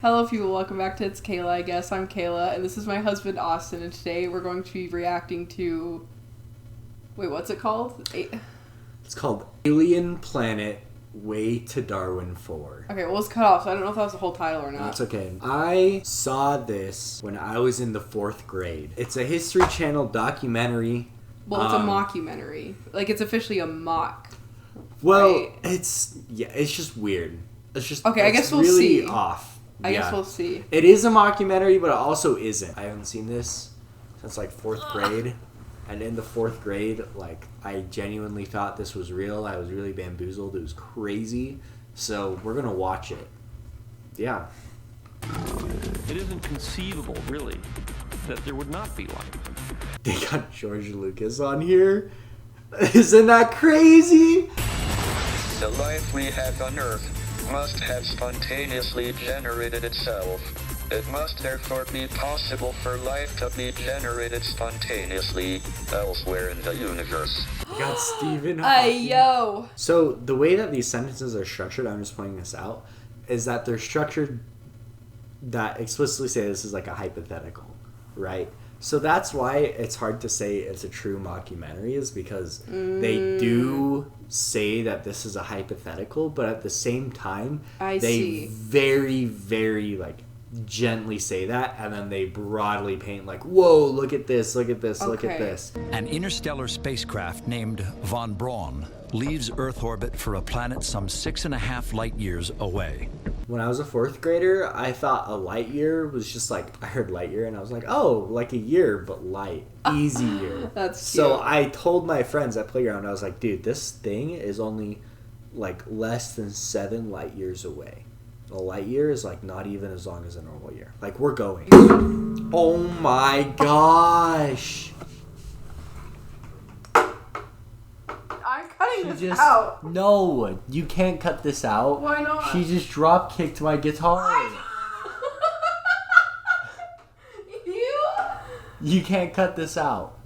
Hello people, welcome back to It's Kayla, I guess. I'm Kayla, and this is my husband Austin, and today we're going to be reacting to... Wait, what's it called? It's called Alien Planet Way to Darwin 4. Okay, well it's cut off, so I don't know if that was the whole title or not. That's okay. I saw this when I was in the 4th grade. It's a History Channel documentary. Well, it's a mockumentary. Like, it's officially a mock. Well, right? it's just weird. It's just... Okay, I guess we'll really see. Off. I guess we'll see. It is a mockumentary, but it also isn't. I haven't seen this since like 4th grade. And in the 4th grade, like, I genuinely thought this was real. I was really bamboozled. It was crazy. So we're going to watch it. Yeah. It isn't conceivable, really, that there would not be life. They got George Lucas on here. Isn't that crazy? The life we have on Earth must have spontaneously generated itself. It must therefore be possible for life to be generated spontaneously elsewhere in the universe. Got Stephen Hawking. Yo! So the way that these sentences are structured, I'm just pointing this out, is that they're structured that explicitly say this is like a hypothetical, right? So that's why it's hard to say it's a true mockumentary, is because they do say that this is a hypothetical, but at the same time, they very, very, like, gently say that, and then they broadly paint like, whoa, look at this, look at this, look at this. An interstellar spacecraft named Von Braun leaves Earth orbit for a planet some 6.5 light years away. When I was a 4th grader, I thought a light year was just like, I heard light year and I was like, oh, like a year, but light. Easy year. That's so cute. I told my friends at Playground, I was like, dude, this thing is only like less than 7 light years away. A light year is like not even as long as a normal year. Like, we're going. Oh my gosh. I'm cutting this out. No, you can't cut this out. Why not? She just drop kicked my guitar. You can't cut this out.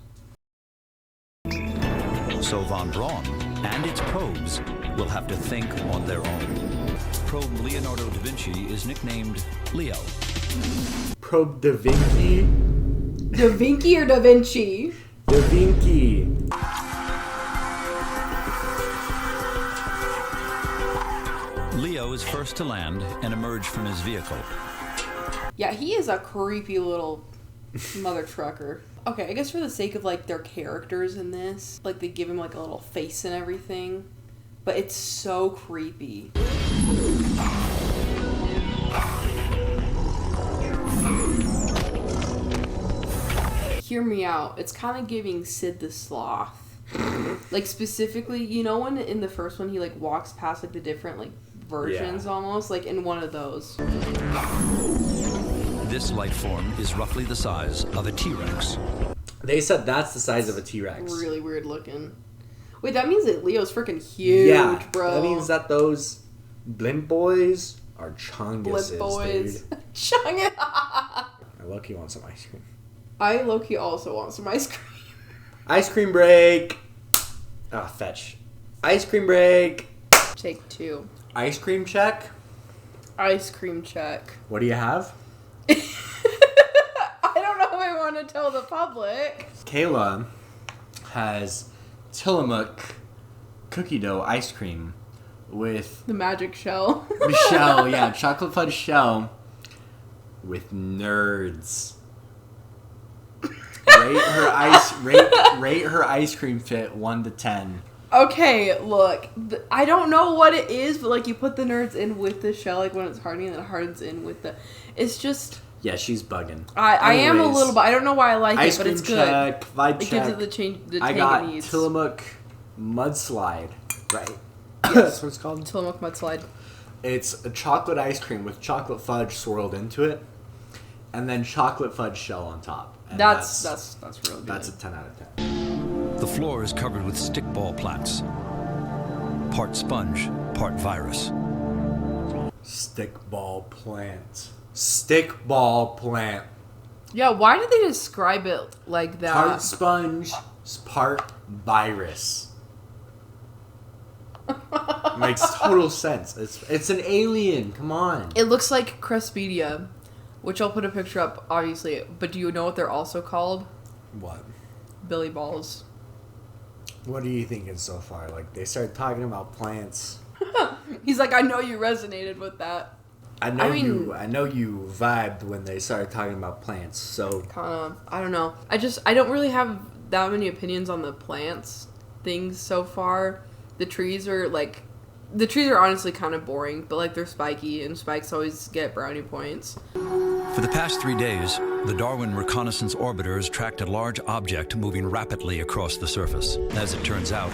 So Von Braun and its probes will have to think on their own. Probe Leonardo da Vinci is nicknamed Leo. Probe Da Vinci? Da Vinci or Da Vinci? Da Vinci. Leo is first to land and emerge from his vehicle. Yeah, he is a creepy little mother trucker. Okay, I guess for the sake of, like, their characters in this, like, they give him, like, a little face and everything. But it's so creepy. Hear me out. It's kind of giving Sid the Sloth. Like, specifically, you know when in the first one he, like, walks past, like, the different, like, versions almost? Like, in one of those. This life form is roughly the size of a T-Rex. They said that's the size of a T-Rex. Really weird looking. Wait, that means that Leo's freaking huge, yeah, bro. That means that those blimp boys are chunguses, Blip boys. dude. Chungus. I low-key want some ice cream. I low-key also want some ice cream. Ice cream break. Ah, fetch. Ice cream break. Take 2. Ice cream check. Ice cream check. What do you have? I don't know if I want to tell the public. Kayla has Tillamook cookie dough ice cream with The magic shell. the shell, yeah, chocolate fudge shell with nerds. Rate her ice cream fit 1 to 10. Okay, look. I don't know what it is, but, like, you put the nerds in with the shell, like, when it's hardening, and then it hardens in with the... It's just... Yeah, she's bugging. I am a little bit... I don't know why I like it, but it's good. Check, vibe it check. gives it the change the I tank got it needs. Tillamook mudslide, right? Yes. That's what it's called? Tillamook mudslide. It's a chocolate ice cream with chocolate fudge swirled into it, and then chocolate fudge shell on top. And That's real good. That's a 10 out of 10. The floor is covered with stickball plants. Part sponge, part virus. Stickball plant. Stickball plant. Yeah, why did they describe it like that? Part sponge, part virus. Makes total sense. It's an alien. Come on. It looks like Crespidia, which I'll put a picture up, obviously. But do you know what they're also called? What? Billy Balls. What are you thinking so far? Like, they started talking about plants. He's like, I know you resonated with that. I know you vibed when they started talking about plants, so... I don't know. I don't really have that many opinions on the plants things so far. The trees are honestly kind of boring, but, like, they're spiky, and spikes always get brownie points. For the past 3 days, the Darwin reconnaissance orbiters tracked a large object moving rapidly across the surface. As it turns out,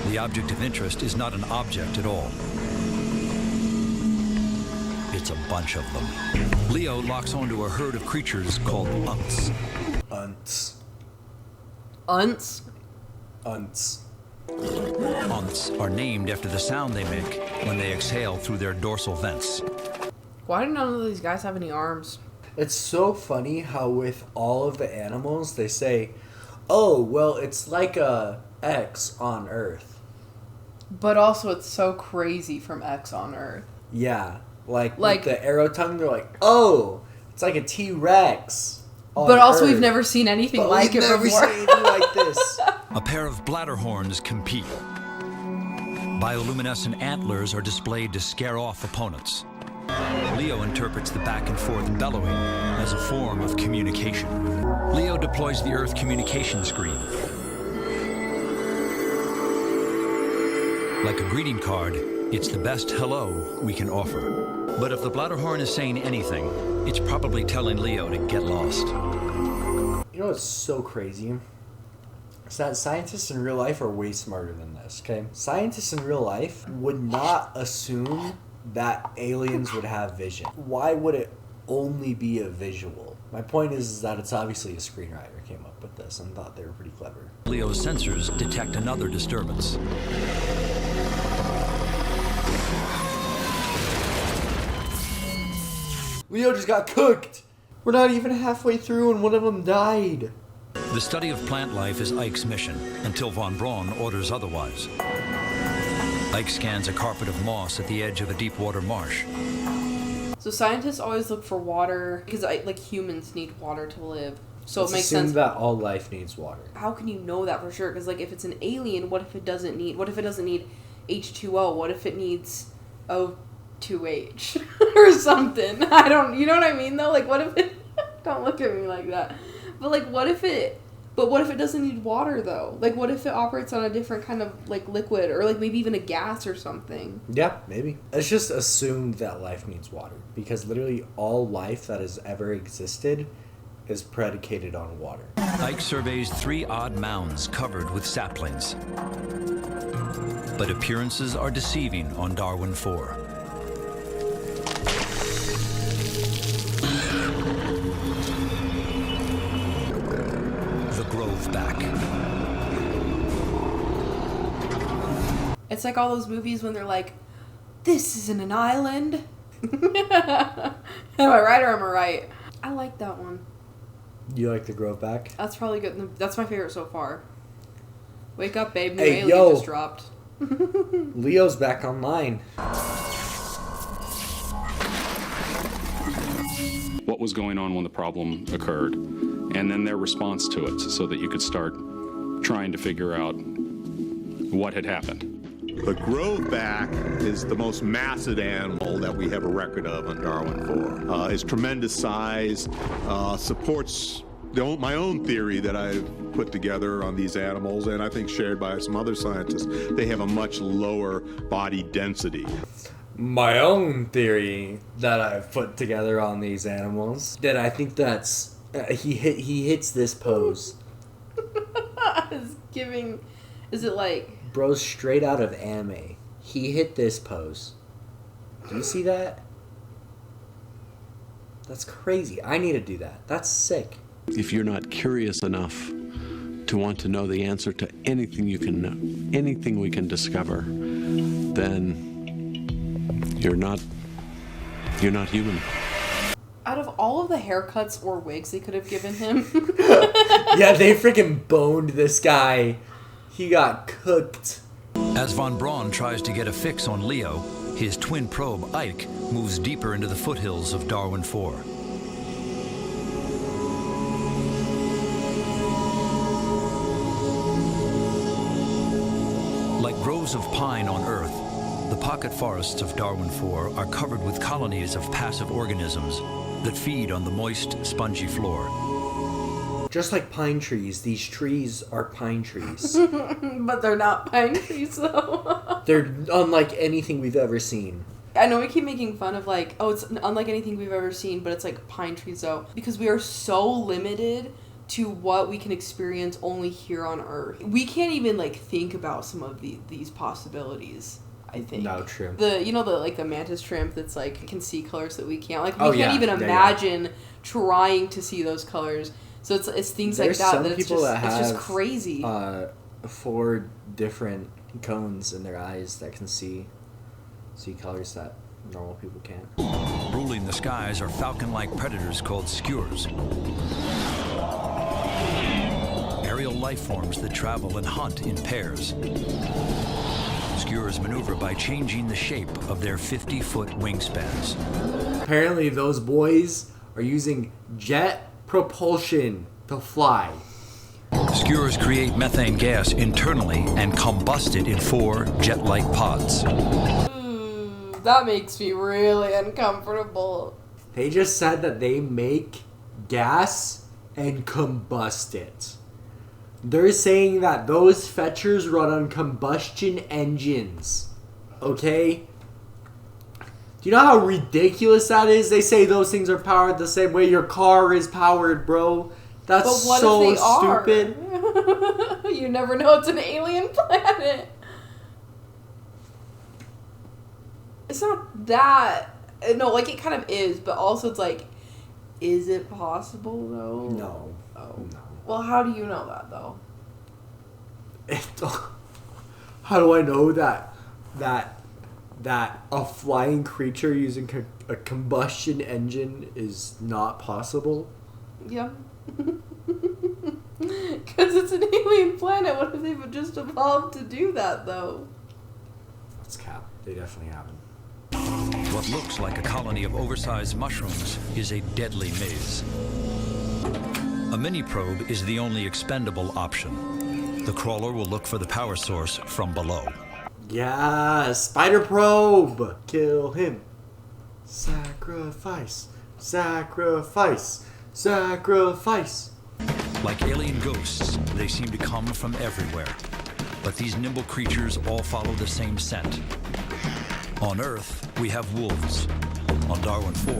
the object of interest is not an object at all. It's a bunch of them. Leo locks onto a herd of creatures called unts. Unts. Unts? Unts. Unts are named after the sound they make when they exhale through their dorsal vents. Why do none of these guys have any arms? It's so funny how with all of the animals, they say, oh, well, it's like a X on Earth. But also it's so crazy from X on Earth. Yeah. Like with the arrow tongue, they're like, oh, it's like a T-Rex. But also we've never seen anything like it before. We've never seen anything like this. A pair of bladder horns compete. Bioluminescent antlers are displayed to scare off opponents. Leo interprets the back and forth bellowing as a form of communication. Leo deploys the Earth communication screen. Like a greeting card, it's the best hello we can offer. But if the bladder horn is saying anything, it's probably telling Leo to get lost. You know what's so crazy? It's that scientists in real life are way smarter than this, okay? Scientists in real life would not assume that aliens would have vision. Why would it only be a visual? My point is that it's obviously a screenwriter came up with this and thought they were pretty clever. Leo's sensors detect another disturbance. Leo just got cooked! We're not even halfway through and one of them died. The study of plant life is Ike's mission, until von Braun orders otherwise. Ike scans a carpet of moss at the edge of a deep water marsh. So scientists always look for water, because like humans need water to live. So Let's it makes assume sense that all life needs water. How can you know that for sure? Because like if it's an alien, what if it doesn't need H2O? What if it needs O2H or something? You know what I mean though? Like what if it, don't look at me like that. But like what if it doesn't need water though? Like what if it operates on a different kind of like liquid or like maybe even a gas or something? Yeah, maybe. It's just assumed that life needs water because literally all life that has ever existed is predicated on water. Ike surveys 3 odd mounds covered with saplings. But appearances are deceiving on Darwin 4. The Grove back. It's like all those movies when they're like, this isn't an island. Am I right or am I right? I like that one. You like the Grove back? That's probably good. That's my favorite so far. Wake up, babe. New Hey, alien yo. just dropped. Leo's back online. What was going on when the problem occurred, and then their response to it so that you could start trying to figure out what had happened. The Groveback is the most massive animal that we have a record of on Darwin 4. Its tremendous size supports my own theory that I've put together on these animals, and I think shared by some other scientists. They have a much lower body density. My own theory that I've put together on these animals, that I think that's he hits this pose. Is it like... Bro, straight out of anime. He hit this pose. Do you see that? That's crazy. I need to do that. That's sick. If you're not curious enough to want to know the answer to anything you can know, anything we can discover, then you're not human. Out of all of the haircuts or wigs they could have given him... Yeah, they freaking boned this guy. He got cooked. As von Braun tries to get a fix on Leo, his twin probe, Ike, moves deeper into the foothills of Darwin 4. Like groves of pine on Earth, the pocket forests of Darwin 4 are covered with colonies of passive organisms that feed on the moist, spongy floor. Just like pine trees, these trees are pine trees. But they're not pine trees, though. They're unlike anything we've ever seen. I know we keep making fun of like, oh, it's unlike anything we've ever seen, but it's like pine trees, though. Because we are so limited to what we can experience only here on Earth. We can't even like think about some of these possibilities. I think. No, true. The mantis shrimp that's like can see colors that we can't. Like we can't even imagine yeah. trying to see those colors. So it's things There's like that some that it's people just that have, it's just crazy. 4 different cones in their eyes that can see colors that normal people can't. Ruling the skies are falcon-like predators called skewers. Aerial life forms that travel and hunt in pairs. Skewers maneuver by changing the shape of their 50-foot wingspans. Apparently those boys are using jet propulsion to fly. Skewers create methane gas internally and combust it in 4 jet-like pods. That makes me really uncomfortable. They just said that they make gas and combust it. They're saying that those fetchers run on combustion engines. Okay? Do you know how ridiculous that is? They say those things are powered the same way your car is powered, bro. That's But what so if they stupid. Are? You never know. It's an alien planet. It's not that... No, like, it kind of is, but also it's like, is it possible, though? No. Oh. No. Well, how do you know that, though? How do I know that a flying creature using a combustion engine is not possible? Yeah. Because it's an alien planet. What if they've just evolved to do that, though? That's cap. They definitely haven't. What looks like a colony of oversized mushrooms is a deadly maze. A mini probe is the only expendable option. The crawler will look for the power source from below. Yeah, spider probe! Kill him. Sacrifice. Sacrifice. Sacrifice. Like alien ghosts, they seem to come from everywhere. But these nimble creatures all follow the same scent. On Earth, we have wolves. On Darwin 4,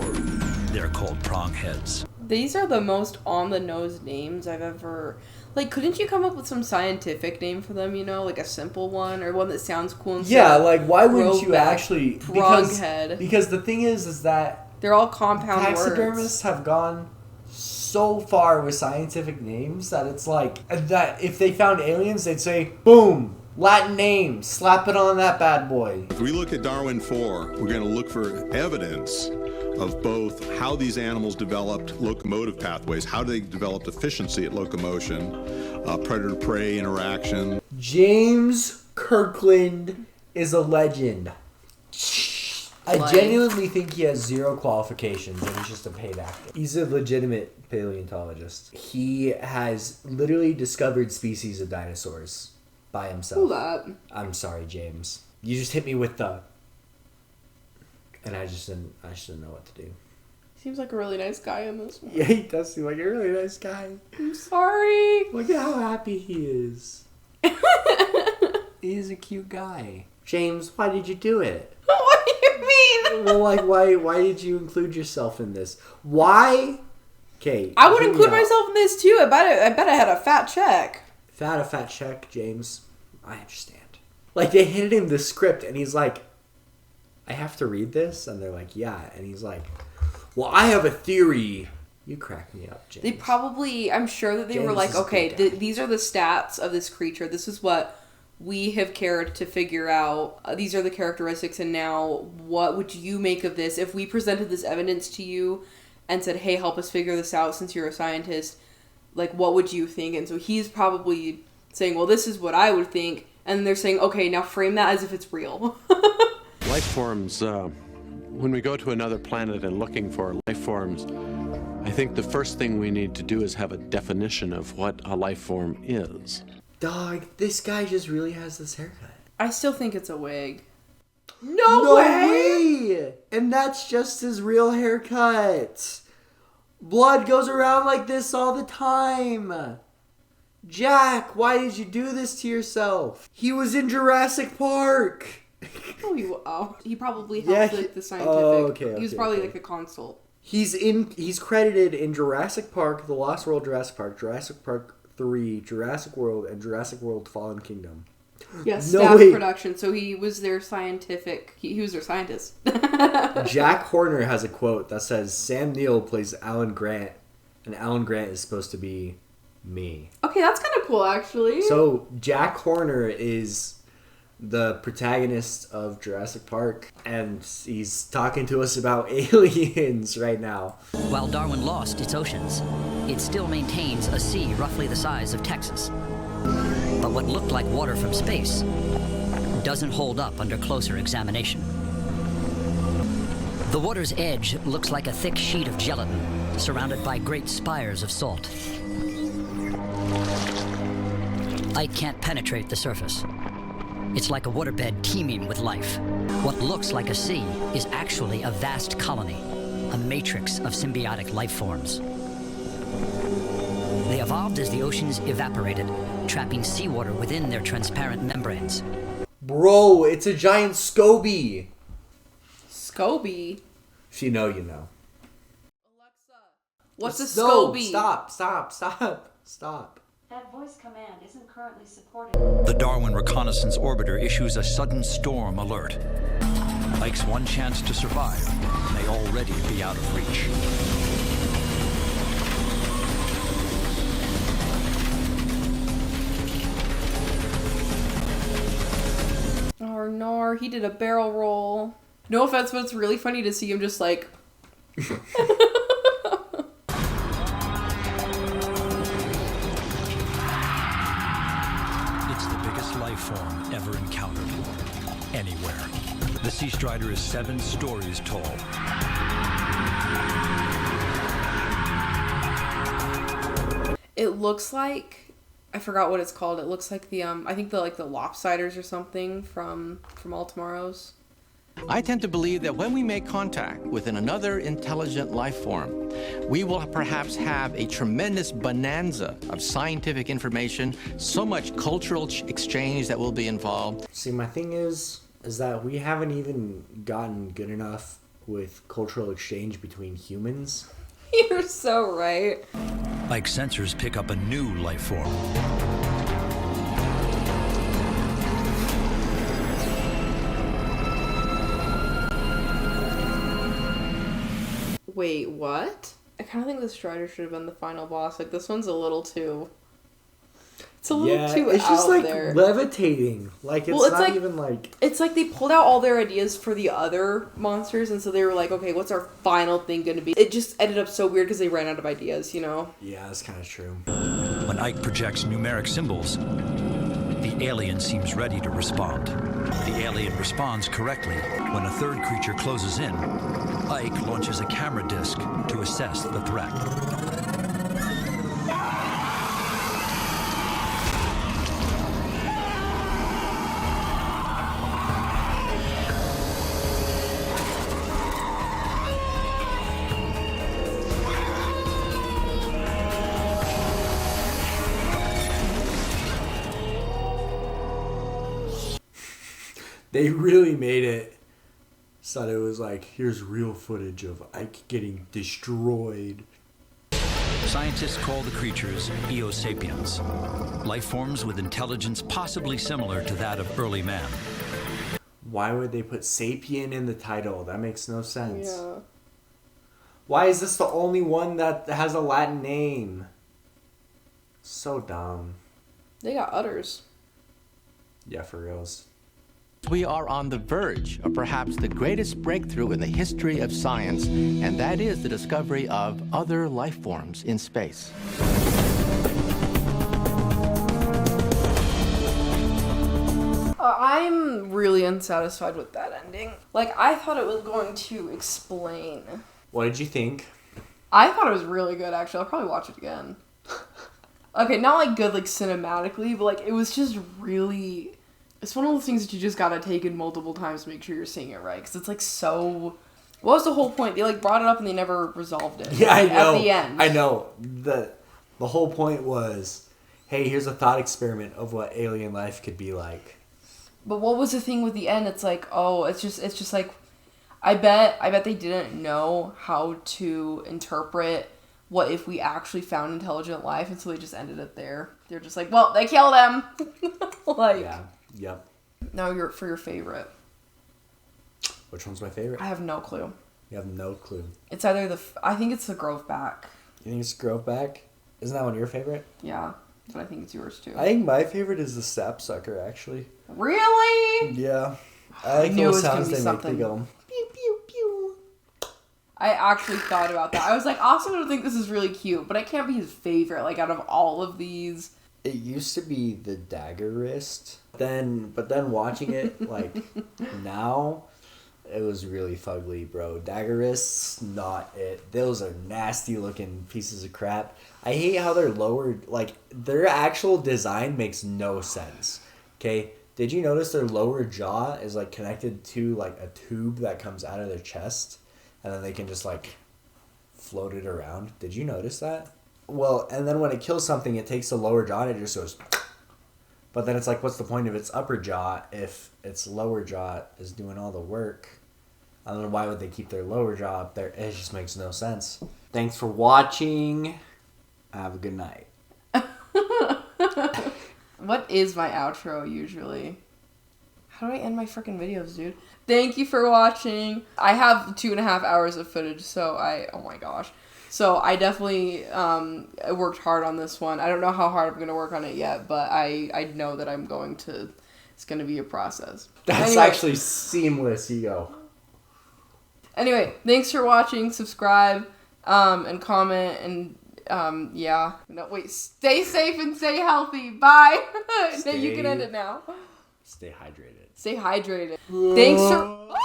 they're called prongheads. These are the most on-the-nose names I've ever... Like, couldn't you come up with some scientific name for them, like a simple one, or one that sounds cool? Yeah, like, why wouldn't you actually... Pronghead. Because the thing is that... They're all compound taxidermists have gone so far with scientific names that it's like... that if they found aliens, they'd say, boom! Latin name, slap it on that bad boy. If we look at Darwin 4, we're going to look for evidence of both how these animals developed locomotive pathways, how they developed efficiency at locomotion, predator-prey interaction. James Kirkland is a legend. I genuinely think he has 0 qualifications and he's just a paid actor. He's a legitimate paleontologist. He has literally discovered species of dinosaurs by himself. Hold up. I'm sorry, James. You just hit me with the... And I just didn't know what to do. Seems like a really nice guy in this one. Yeah, he does seem like a really nice guy. I'm sorry. Look at how happy he is. He's a cute guy. James, why did you do it? What do you mean? Well, like, why did you include yourself in this? Why? Okay. I would include myself in this too. I bet I had a fat check. If I had a fat check, James, I understand. Like, they handed him the script, and he's like, I have to read this? And they're like, yeah. And he's like, well, I have a theory. You crack me up, James. They probably, I'm sure that they James were like, is a okay, good guy. these are the stats of this creature. This is what we have cared to figure out. These are the characteristics, and now what would you make of this? If we presented this evidence to you and said, hey, help us figure this out since you're a scientist, like, what would you think? And so he's probably saying, well, this is what I would think. And they're saying, okay, now frame that as if it's real. Life forms, when we go to another planet and looking for life forms, I think the first thing we need to do is have a definition of what a life form is. Dog, this guy just really has this haircut. I still think it's a wig. No way! And that's just his real haircut. Blood goes around like this all the time. Jack, why did you do this to yourself? He was in Jurassic Park. He probably helped like the scientific. He was probably like a consult. He's credited in Jurassic Park, The Lost World, Jurassic Park 3, Jurassic World, and Jurassic World Fallen Kingdom. Yes, staff production. So he was their scientific. He was their scientist. Jack Horner has a quote that says, "Sam Neill plays Alan Grant, and Alan Grant is supposed to be me." Okay, that's kind of cool, actually. So Jack Horner is the protagonist of Jurassic Park, and he's talking to us about aliens right now. While Darwin lost its oceans, it still maintains a sea roughly the size of Texas. But what looked like water from space doesn't hold up under closer examination. The water's edge looks like a thick sheet of gelatin surrounded by great spires of salt. Light can't penetrate the surface. It's like a waterbed teeming with life. What looks like a sea is actually a vast colony, a matrix of symbiotic life forms. They evolved as the oceans evaporated, trapping seawater within their transparent membranes. Bro, it's a giant SCOBY. SCOBY? If you know, you know. Alexa, what's a SCOBY? Stop. That voice command isn't currently supported. The Darwin Reconnaissance Orbiter issues a sudden storm alert. Ike's one chance to survive may already be out of reach. Oh no, he did a barrel roll. No offense, but it's really funny to see him just like... Life form ever encountered anywhere. The sea strider is 7 stories tall. It looks like, I forgot what it's called. It looks like the I think the lopsiders or something from All Tomorrows. I tend to believe that when we make contact with another intelligent life form, we will perhaps have a tremendous bonanza of scientific information, so much cultural exchange that will be involved. See, my thing is that we haven't even gotten good enough with cultural exchange between humans. You're so right. Ike's sensors pick up a new life form. Wait, what? I kind of think the Strider should have been the final boss. Like, this one's a little too... It's a little too it's just out like there. Levitating. Like, it's not like, even like... It's like they pulled out all their ideas for the other monsters, and so they were like, okay, what's our final thing going to be? It just ended up so weird because they ran out of ideas, you know? Yeah, that's kind of true. When Ike projects numeric symbols, the alien seems ready to respond. The alien responds correctly. When a third creature closes in, Ike launches a camera disc to assess the threat. They really made it so that it was like, here's real footage of Ike getting destroyed. Scientists call the creatures Eosapiens, life forms with intelligence possibly similar to that of early man. Why would they put sapien in the title? That makes no sense. Yeah. Why is this the only one that has a Latin name? So dumb. They got udders. Yeah, for reals. We are on the verge of perhaps the greatest breakthrough in the history of science, and that is the discovery of other life forms in space. I'm really unsatisfied with that ending. Like, I thought it was going to explain. What did you think? I thought it was really good, actually. I'll probably watch it again. Okay, not like good, like cinematically, but like it was just really. It's one of those things that you just gotta take in multiple times to make sure you're seeing it right, because it's like so. What was the whole point? They like brought it up and they never resolved it. Yeah, I know. At the end, I know. The whole point was, hey, here's a thought experiment of what alien life could be like. But what was the thing with the end? It's like, oh, it's just like, I bet they didn't know how to interpret. What if we actually found intelligent life, and so they just ended it there. They're just like, well, they killed him. Like, yeah, yep. Now your favorite. Which one's my favorite? I have no clue. You have no clue. It's either I think it's the Grove Back. You think it's Grove Back? Isn't that one of your favorite? Yeah, but I think it's yours too. I think my favorite is the Sapsucker, actually. Really? Yeah. I like those sounds they make. They go. Pew pew pew. I actually thought about that. I was like, Austin would think this is really cute, but it can't be his favorite, like, out of all of these. It used to be the dagger wrist. But then watching it, like, now, it was really fugly, bro. Dagger wrists, not it. Those are nasty looking pieces of crap. I hate how they're lowered. Like, their actual design makes no sense. Okay? Did you notice their lower jaw is, like, connected to, like, a tube that comes out of their chest? And then they can just, like, float it around. Did you notice that? Well, and then when it kills something, it takes the lower jaw and it just goes... But then it's like, what's the point of its upper jaw if its lower jaw is doing all the work? I don't know, why would they keep their lower jaw up there? It just makes no sense. Thanks for watching. Have a good night. What is my outro usually? How do I end my freaking videos, dude? Thank you for watching. I have 2.5 hours of footage, so oh my gosh. So I definitely worked hard on this one. I don't know how hard I'm going to work on it yet, but I know that I'm going to, it's going to be a process. That's actually seamless, you go. Anyway, thanks for watching. Subscribe, and comment, and yeah. No, wait, stay safe and stay healthy. Bye. You can end it now. Stay hydrated. Stay hydrated. Thanks for...